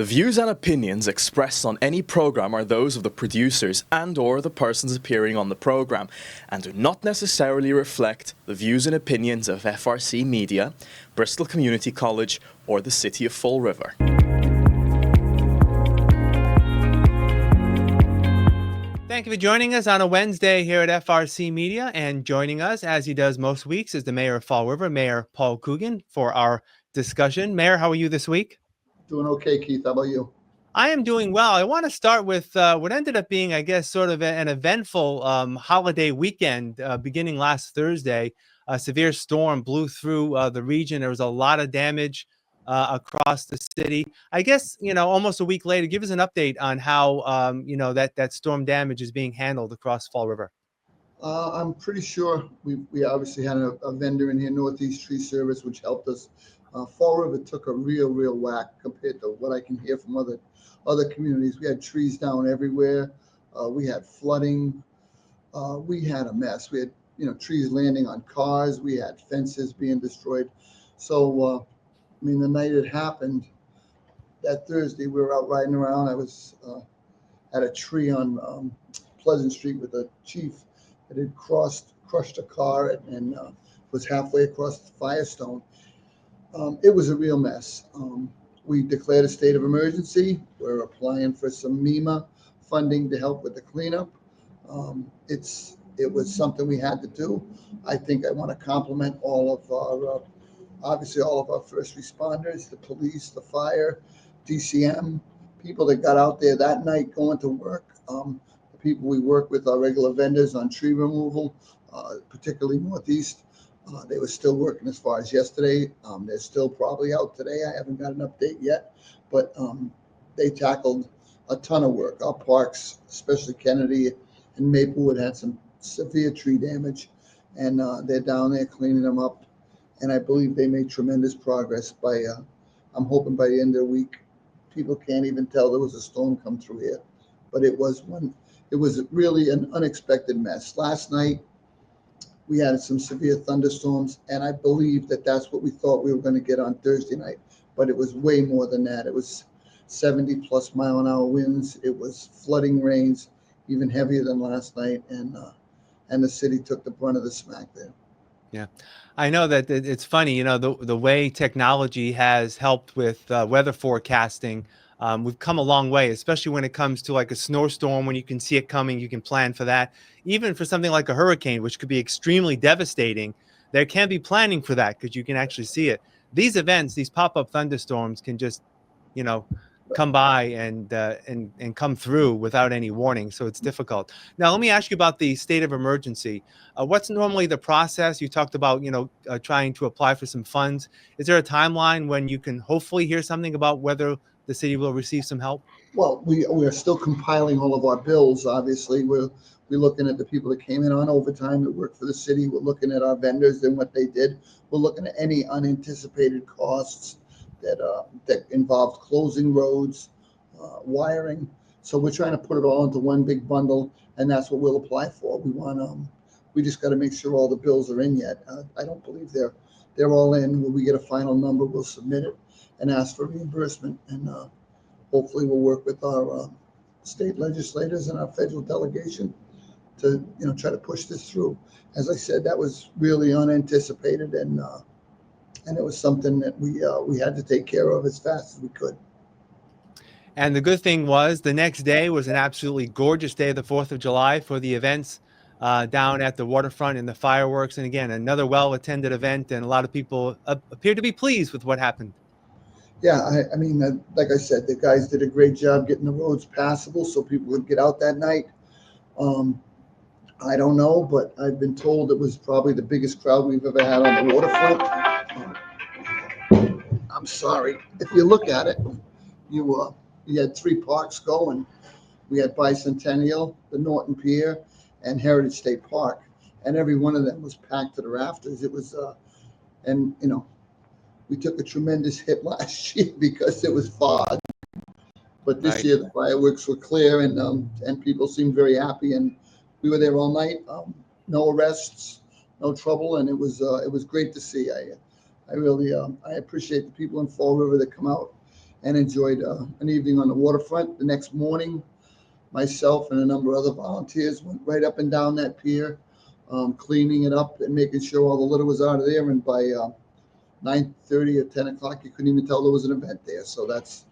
The views and opinions expressed on any program are those of the producers and/or the persons appearing on the program and do not necessarily reflect the views and opinions of FRC Media, Bristol Community College, or the City of Fall River. Thank you for joining us on a Wednesday here at FRC Media, and joining us, as he does most weeks, is the Mayor of Fall River, Mayor Paul Coogan, for our discussion. Mayor, how are you this week? Doing okay, Keith. How about you? I am doing well. I want to start with what ended up being, I guess, sort of an eventful holiday weekend beginning last Thursday. A severe storm blew through the region. There was a lot of damage across the city. I guess, almost a week later, give us an update on how, that storm damage is being handled across Fall River. I'm pretty sure we obviously had a vendor in here, Northeast Tree Service, which helped us. Fall River took a real whack compared to what I can hear from other communities. We had trees down everywhere. We had flooding. We had a mess. We had trees landing on cars. We had fences being destroyed. So the night it happened, that Thursday, we were out riding around. I was at a tree on Pleasant Street with a chief that had crushed a car and was halfway across the Firestone. It was a real mess. We declared a state of emergency. We're applying for some MEMA funding to help with the cleanup. It was something we had to do. I think I want to compliment all of our first responders, the police, the fire, DCM, people that got out there that night going to work. The people we work with, our regular vendors on tree removal, particularly Northeast. They were still working as far as yesterday. They're still probably out today. I haven't got an update yet, but they tackled a ton of work. Our parks, especially Kennedy and Maplewood, had some severe tree damage, and they're down there cleaning them up. And I believe they made tremendous progress by, I'm hoping by the end of the week, people can't even tell there was a storm come through here, but it was really an unexpected mess. Last night, we had some severe thunderstorms, and I believe that's what we thought we were going to get on Thursday night, but it was way more than that. It was 70+ mile-an-hour winds. It was flooding rains, even heavier than last night, and the city took the brunt of the smack there. Yeah, I know that it's funny, the way technology has helped with weather forecasting. We've come a long way, especially when it comes to like a snowstorm. When you can see it coming, you can plan for that. Even for something like a hurricane, which could be extremely devastating, there can be planning for that because you can actually see it. These events, these pop-up thunderstorms can just, come by and come through without any warning. So it's difficult. Now, let me ask you about the state of emergency. What's normally the process? You talked about, trying to apply for some funds. Is there a timeline when you can hopefully hear something about whether the city will receive some help? Well, we are still compiling all of our bills. Obviously, we're looking at the people that came in on overtime that worked for the city. We're looking at our vendors and what they did. We're looking at any unanticipated costs that involved closing roads, wiring. So we're trying to put it all into one big bundle, and that's what we'll apply for. We just got to make sure all the bills are in yet. I don't believe they're all in. When we get a final number, we'll submit it and ask for reimbursement, and hopefully we'll work with our state legislators and our federal delegation to try to push this through. As I said, that was really unanticipated, and it was something that we had to take care of as fast as we could. And the good thing was the next day was an absolutely gorgeous day, the 4th of July, for the events down at the waterfront and the fireworks. And again, another well-attended event, and a lot of people appear to be pleased with what happened. Yeah, like I said, the guys did a great job getting the roads passable so people would get out that night. I don't know, but I've been told it was probably the biggest crowd we've ever had on the waterfront. I'm sorry. If you look at it, you had 3 parks going. We had Bicentennial, the Norton Pier, and Heritage State Park, and every one of them was packed to the rafters. It was, we took a tremendous hit last year because it was fog. But this year the fireworks were clear, and people seemed very happy, and we were there all night. No arrests, no trouble, and it was great to see. I really I appreciate the people in Fall River that come out and enjoyed an evening on the waterfront. The next morning, myself and a number of other volunteers went right up and down that pier, cleaning it up and making sure all the litter was out of there. And by 9:30 or 10 o'clock, you couldn't even tell there was an event there. So that's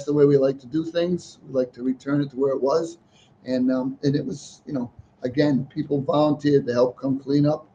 the way we like to do things. We like to return it to where it was. And it was, again, people volunteered to help come clean up.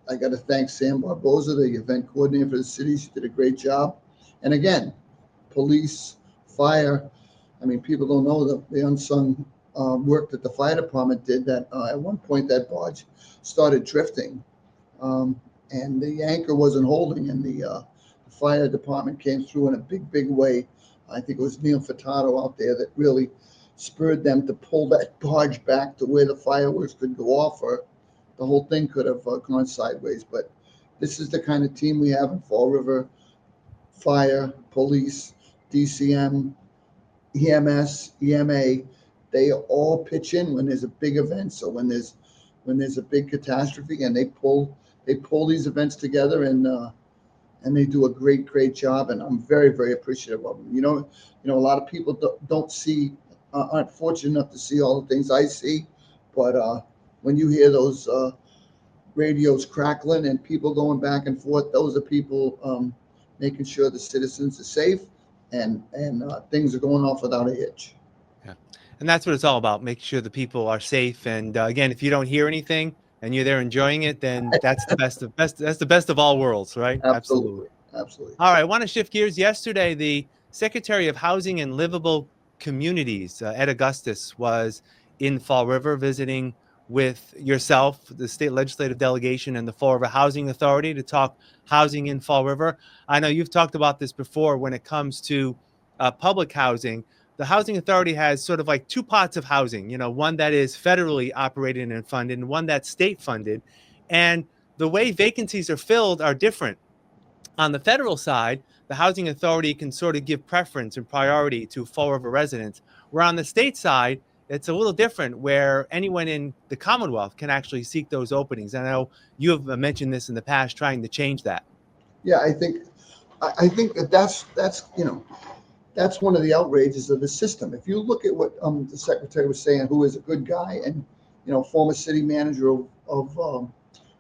I got to thank Sam Barboza, the event coordinator for the city. She did a great job. And again, police, fire. I mean, people don't know the unsung work that the fire department did. That at one point that barge started drifting, and the anchor wasn't holding, and the fire department came through in a big way. I think it was Neil Furtado out there that really spurred them to pull that barge back to where the fireworks could go off, or the whole thing could have gone sideways. But this is the kind of team we have in Fall River: fire, police, DCM, EMS, EMA. They all pitch in when there's a big event. So when there's a big catastrophe, and they pull these events together, and they do a great job. And I'm very appreciative of them. A lot of people don't see, aren't fortunate enough to see all the things I see, but when you hear those radios crackling and people going back and forth, those are people making sure the citizens are safe and things are going off without a hitch. Yeah. And that's what it's all about, making sure the people are safe. And again, if you don't hear anything and you're there enjoying it, then that's the best of all worlds, right? Absolutely. All right, I want to shift gears. Yesterday, the Secretary of Housing and Livable Communities, Ed Augustus, was in Fall River visiting with yourself, the state legislative delegation, and the Fall River Housing Authority to talk housing in Fall River. I know you've talked about this before when it comes to public housing. The Housing Authority has sort of like two pots of housing, one that is federally operated and funded and one that's state funded. And the way vacancies are filled are different. On the federal side, the Housing Authority can sort of give preference and priority to Fall River residents, where on the state side, it's a little different, where anyone in the Commonwealth can actually seek those openings. I know you have mentioned this in the past, trying to change that. Yeah, I think that's one of the outrages of the system. If you look at what the secretary was saying, who is a good guy and former city manager of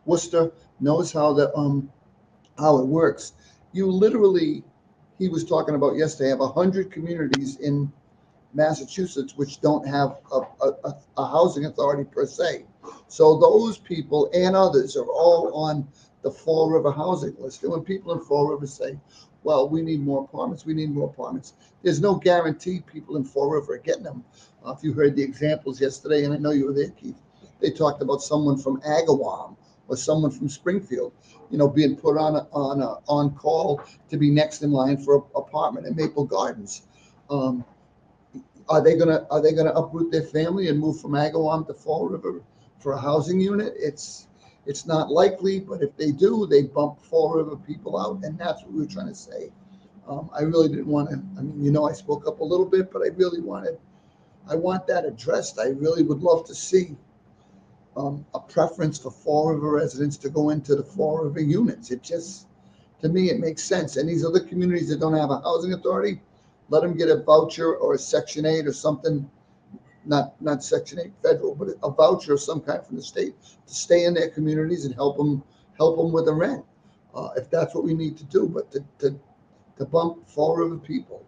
Worcester, knows how it works. You literally, he was talking about yesterday, have 100 communities in Massachusetts which don't have a housing authority per se. So those people and others are all on the Fall River housing list. And when people in Fall River say, well, we need more apartments, there's no guarantee people in Fall River are getting them. If you heard the examples yesterday, and I know you were there, Keith, they talked about someone from Agawam or someone from Springfield, being put on call to be next in line for an apartment in Maple Gardens. Are they gonna uproot their family and move from Agawam to Fall River for a housing unit? It's not likely, but if they do, they bump Fall River people out, and that's what we were trying to say. I really didn't want to. I spoke up a little bit, but I want that addressed. I really would love to see a preference for Fall River residents to go into the Fall River units. To me, it makes sense. And these other communities that don't have a housing authority, let them get a voucher or a Section 8 or something, not Section 8 federal, but a voucher of some kind from the state to stay in their communities and help them with the rent, if that's what we need to do. But to bump Fall River people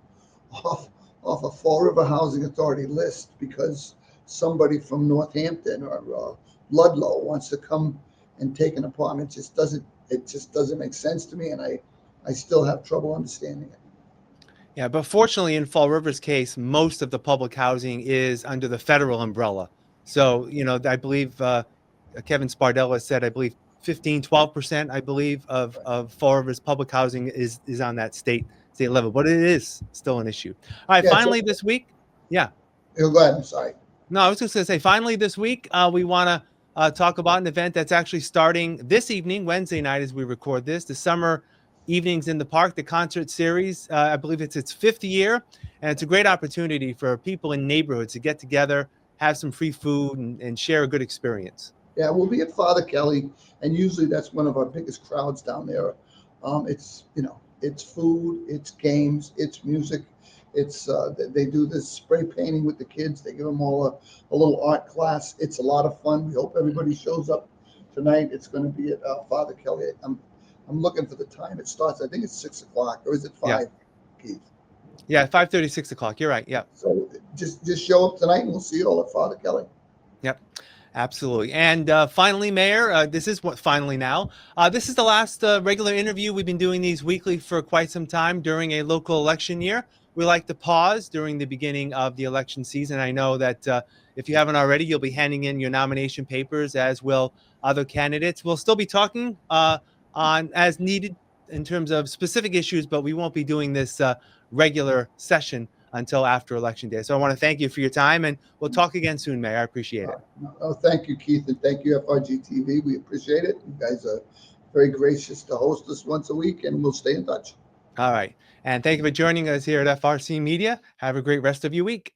off a Fall River Housing Authority list because somebody from Northampton or Ludlow wants to come and take an apartment just doesn't make sense to me, and I still have trouble understanding it. Yeah, but fortunately, in Fall River's case, most of the public housing is under the federal umbrella. So, I believe Kevin Spardella said, 12%, I believe, of Fall River's public housing is on that state level, but it is still an issue. All right, Yeah, finally this week. Yeah. Go ahead. I'm sorry. No, I was just going to say, finally this week, we want to talk about an event that's actually starting this evening, Wednesday night, as we record this, the Summer Evenings in the Park, the concert series. I believe it's its 5th year, and it's a great opportunity for people in neighborhoods to get together, have some free food, and share a good experience. Yeah, we'll be at Father Kelly, and usually that's one of our biggest crowds down there. It's It's food, it's games, it's music. It's they do this spray painting with the kids. They give them all a little art class. It's a lot of fun. We hope everybody shows up tonight. It's going to be at Father Kelly. I'm looking for the time. It starts. I think it's 6 o'clock, or is it Yeah. 5? Keith. Yeah, 5:30, 6 o'clock. You're right. Yeah. So just show up tonight, and we'll see you all at Father Kelly. Yep, absolutely. And finally, Mayor, this is what finally now. This is the last regular interview. We've been doing these weekly for quite some time during a local election year. We like to pause during the beginning of the election season. I know that if you haven't already, you'll be handing in your nomination papers, as will other candidates. We'll still be talking on as needed in terms of specific issues, but we won't be doing this regular session until after Election Day. So I want to thank you for your time, and we'll talk again soon, Mayor. I appreciate it. Thank you, Keith, and thank you, FRG TV. We appreciate it. You guys are very gracious to host us once a week, and we'll stay in touch. All right. And thank you for joining us here at FRC Media. Have a great rest of your week.